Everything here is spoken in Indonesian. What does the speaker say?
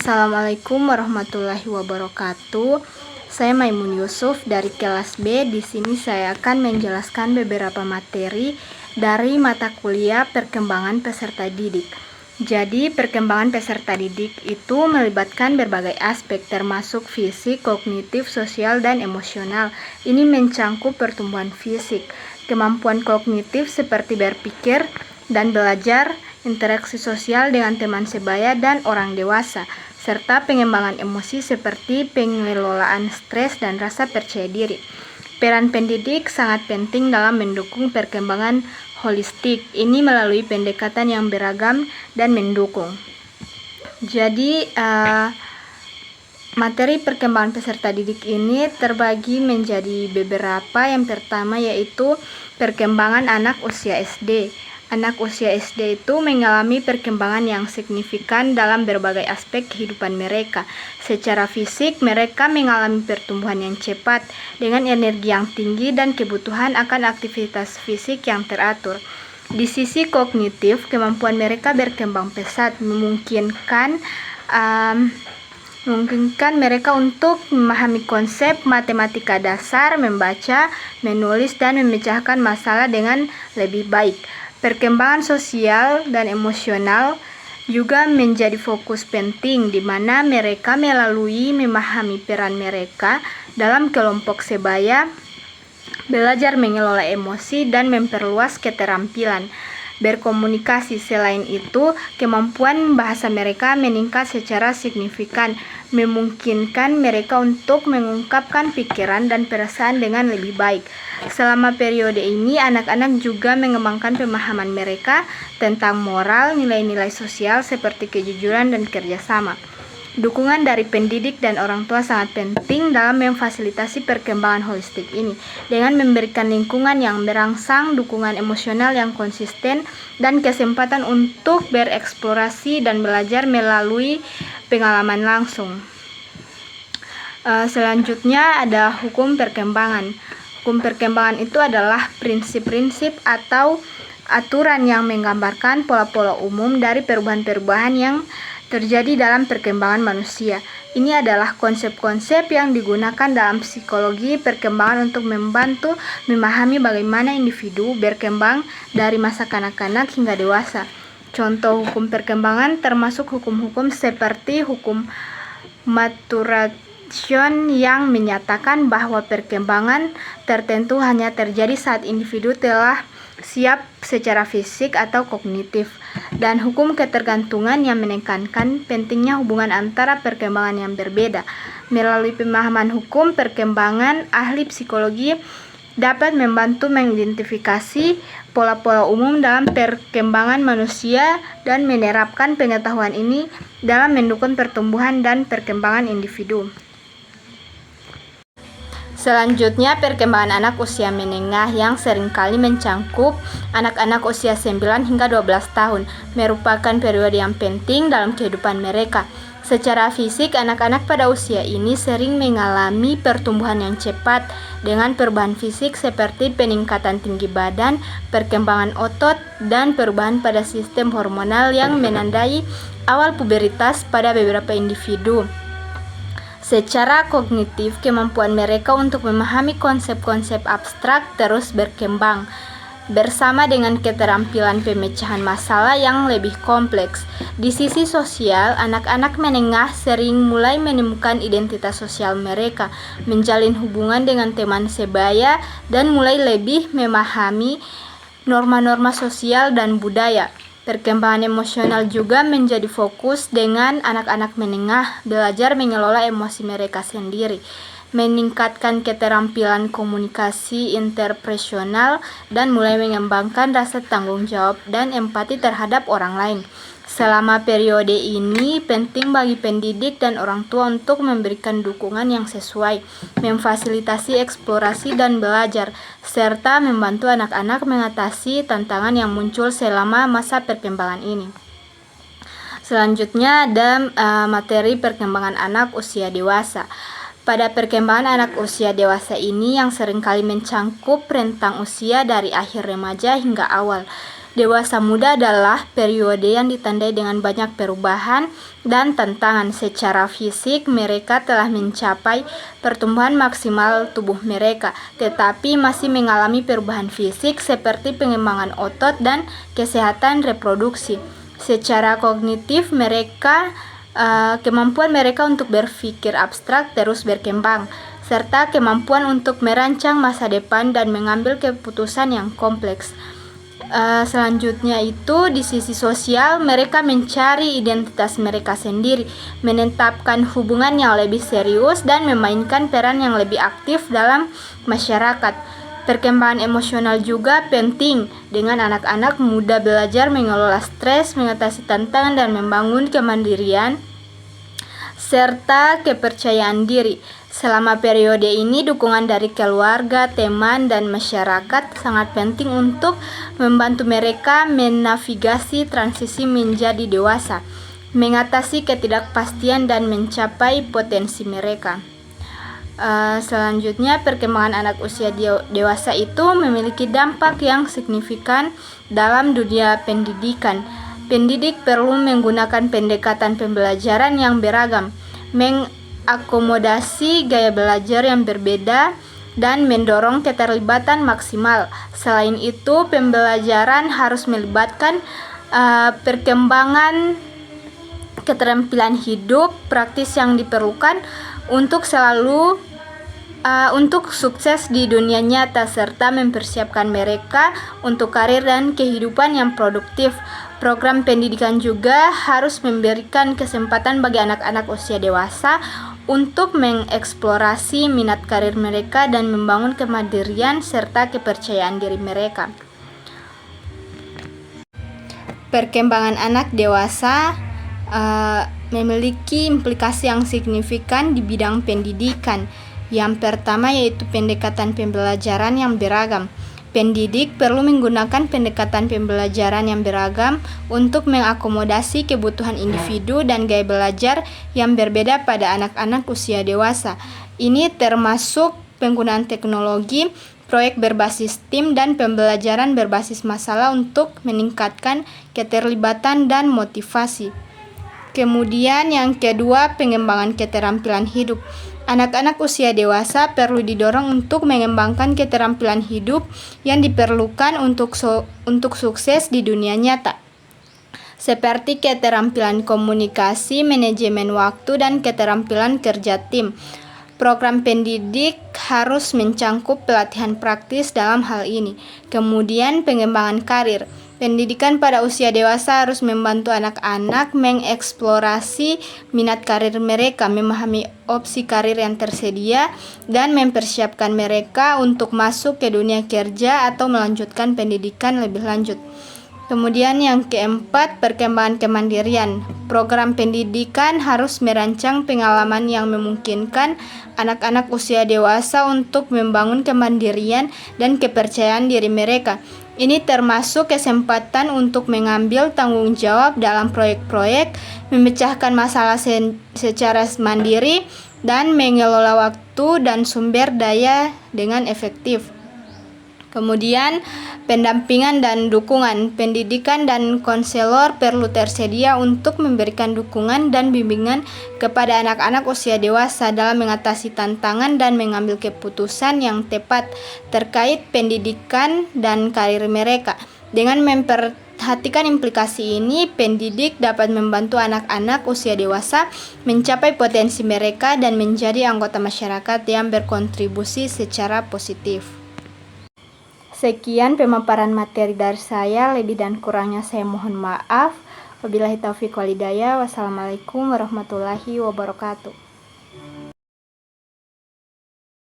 Assalamualaikum warahmatullahi wabarakatuh. Saya Maimun Yusuf dari kelas B. Di sini saya akan menjelaskan beberapa materi dari mata kuliah perkembangan peserta didik. Jadi, perkembangan peserta didik itu melibatkan berbagai aspek termasuk fisik, kognitif, sosial, dan emosional. Ini mencangkup pertumbuhan fisik, kemampuan kognitif seperti berpikir dan belajar, interaksi sosial dengan teman sebaya dan orang dewasa, serta pengembangan emosi seperti pengelolaan stres dan rasa percaya diri. Peran pendidik sangat penting dalam mendukung perkembangan holistik ini melalui pendekatan yang beragam dan mendukung. Jadi, materi perkembangan peserta didik ini terbagi menjadi beberapa. Yang pertama yaitu perkembangan anak usia SD. Anak usia SD itu mengalami perkembangan yang signifikan dalam berbagai aspek kehidupan mereka. Secara fisik, mereka mengalami pertumbuhan yang cepat dengan energi yang tinggi dan kebutuhan akan aktivitas fisik yang teratur. Di sisi kognitif, kemampuan mereka berkembang pesat, memungkinkan mereka untuk memahami konsep matematika dasar, membaca, menulis, dan memecahkan masalah dengan lebih baik. Perkembangan sosial dan emosional juga menjadi fokus penting di mana mereka melalui memahami peran mereka dalam kelompok sebaya, belajar mengelola emosi dan memperluas keterampilan berkomunikasi. Selain itu, kemampuan bahasa mereka meningkat secara signifikan, memungkinkan mereka untuk mengungkapkan pikiran dan perasaan dengan lebih baik. Selama periode ini, anak-anak juga mengembangkan pemahaman mereka tentang moral, nilai-nilai sosial seperti kejujuran dan kerjasama. Dukungan dari pendidik dan orang tua sangat penting dalam memfasilitasi perkembangan holistik ini, dengan memberikan lingkungan yang merangsang, dukungan emosional yang konsisten, dan kesempatan untuk bereksplorasi dan belajar melalui pengalaman langsung. Selanjutnya ada hukum perkembangan. Hukum perkembangan itu adalah prinsip-prinsip atau aturan yang menggambarkan pola-pola umum dari perubahan-perubahan yang terjadi dalam perkembangan manusia. Ini adalah konsep-konsep yang digunakan dalam psikologi perkembangan untuk membantu memahami bagaimana individu berkembang dari masa kanak-kanak hingga dewasa. Contoh hukum perkembangan termasuk hukum-hukum seperti hukum maturation yang menyatakan bahwa perkembangan tertentu hanya terjadi saat individu telah siap secara fisik atau kognitif, dan hukum ketergantungan yang menekankan pentingnya hubungan antara perkembangan yang berbeda. Melalui pemahaman hukum perkembangan, ahli psikologi dapat membantu mengidentifikasi pola-pola umum dalam perkembangan manusia dan menerapkan pengetahuan ini dalam mendukung pertumbuhan dan perkembangan individu. Selanjutnya, perkembangan anak usia menengah yang seringkali mencangkup anak-anak usia 9 hingga 12 tahun, merupakan periode yang penting dalam kehidupan mereka. Secara fisik, anak-anak pada usia ini sering mengalami pertumbuhan yang cepat dengan perubahan fisik seperti peningkatan tinggi badan, perkembangan otot, dan perubahan pada sistem hormonal yang menandai awal pubertas pada beberapa individu. Secara kognitif, kemampuan mereka untuk memahami konsep-konsep abstrak terus berkembang, bersama dengan keterampilan pemecahan masalah yang lebih kompleks. Di sisi sosial, anak-anak menengah sering mulai menemukan identitas sosial mereka, menjalin hubungan dengan teman sebaya, dan mulai lebih memahami norma-norma sosial dan budaya. Perkembangan emosional juga menjadi fokus dengan anak-anak menengah belajar mengelola emosi mereka sendiri, meningkatkan keterampilan komunikasi interpersonal, dan mulai mengembangkan rasa tanggung jawab dan empati terhadap orang lain. Selama periode ini, penting bagi pendidik dan orang tua untuk memberikan dukungan yang sesuai, memfasilitasi eksplorasi dan belajar, serta membantu anak-anak mengatasi tantangan yang muncul selama masa perkembangan ini. Selanjutnya ada materi perkembangan anak usia dewasa. Pada perkembangan anak usia dewasa ini yang seringkali mencangkup rentang usia dari akhir remaja hingga awal Dewasa muda adalah periode yang ditandai dengan banyak perubahan dan tantangan. Secara fisik, mereka telah mencapai pertumbuhan maksimal tubuh mereka, tetapi masih mengalami perubahan fisik seperti pengembangan otot dan kesehatan reproduksi. Secara kognitif, kemampuan mereka untuk berpikir abstrak terus berkembang, serta kemampuan untuk merancang masa depan dan mengambil keputusan yang kompleks. Selanjutnya itu di sisi sosial, mereka mencari identitas mereka sendiri, menetapkan hubungan yang lebih serius dan memainkan peran yang lebih aktif dalam masyarakat. Perkembangan emosional juga penting, dengan anak-anak muda belajar mengelola stres, mengatasi tantangan dan membangun kemandirian serta kepercayaan diri. Selama periode ini, dukungan dari keluarga, teman, dan masyarakat sangat penting untuk membantu mereka menavigasi transisi menjadi dewasa, mengatasi ketidakpastian, dan mencapai potensi mereka. Selanjutnya, perkembangan anak usia dewasa itu memiliki dampak yang signifikan dalam dunia pendidikan. Pendidik perlu menggunakan pendekatan pembelajaran yang beragam, mengakomodasi gaya belajar yang berbeda, dan mendorong keterlibatan maksimal. Selain itu, pembelajaran harus melibatkan perkembangan keterampilan hidup praktis yang diperlukan untuk sukses di dunia nyata, serta mempersiapkan mereka untuk karir dan kehidupan yang produktif. Program pendidikan juga harus memberikan kesempatan bagi anak-anak usia dewasa untuk mengeksplorasi minat karir mereka dan membangun kemandirian serta kepercayaan diri mereka. Perkembangan anak dewasa memiliki implikasi yang signifikan di bidang pendidikan. Yang pertama yaitu pendekatan pembelajaran yang beragam. Pendidik perlu menggunakan pendekatan pembelajaran yang beragam untuk mengakomodasi kebutuhan individu dan gaya belajar yang berbeda pada anak-anak usia dewasa. Ini termasuk penggunaan teknologi, proyek berbasis tim, dan pembelajaran berbasis masalah untuk meningkatkan keterlibatan dan motivasi. Kemudian yang kedua, pengembangan keterampilan hidup. Anak-anak usia dewasa perlu didorong untuk mengembangkan keterampilan hidup yang diperlukan untuk sukses di dunia nyata, seperti keterampilan komunikasi, manajemen waktu, dan keterampilan kerja tim. Program pendidik harus mencangkup pelatihan praktis dalam hal ini. Kemudian pengembangan karir. Pendidikan pada usia dewasa harus membantu anak-anak mengeksplorasi minat karir mereka, memahami opsi karir yang tersedia, dan mempersiapkan mereka untuk masuk ke dunia kerja atau melanjutkan pendidikan lebih lanjut. Kemudian yang keempat, perkembangan kemandirian. Program pendidikan harus merancang pengalaman yang memungkinkan anak-anak usia dewasa untuk membangun kemandirian dan kepercayaan diri mereka. Ini termasuk kesempatan untuk mengambil tanggung jawab dalam proyek-proyek, memecahkan masalah secara mandiri, dan mengelola waktu dan sumber daya dengan efektif. Kemudian, pendampingan dan dukungan. Pendidikan dan konselor perlu tersedia untuk memberikan dukungan dan bimbingan kepada anak-anak usia dewasa dalam mengatasi tantangan dan mengambil keputusan yang tepat terkait pendidikan dan karir mereka. Dengan memperhatikan implikasi ini, pendidik dapat membantu anak-anak usia dewasa mencapai potensi mereka dan menjadi anggota masyarakat yang berkontribusi secara positif. Sekian pemaparan materi dari saya, lebih dan kurangnya saya mohon maaf. Wabillahi taufiq wal hidayah. Wassalamualaikum warahmatullahi wabarakatuh.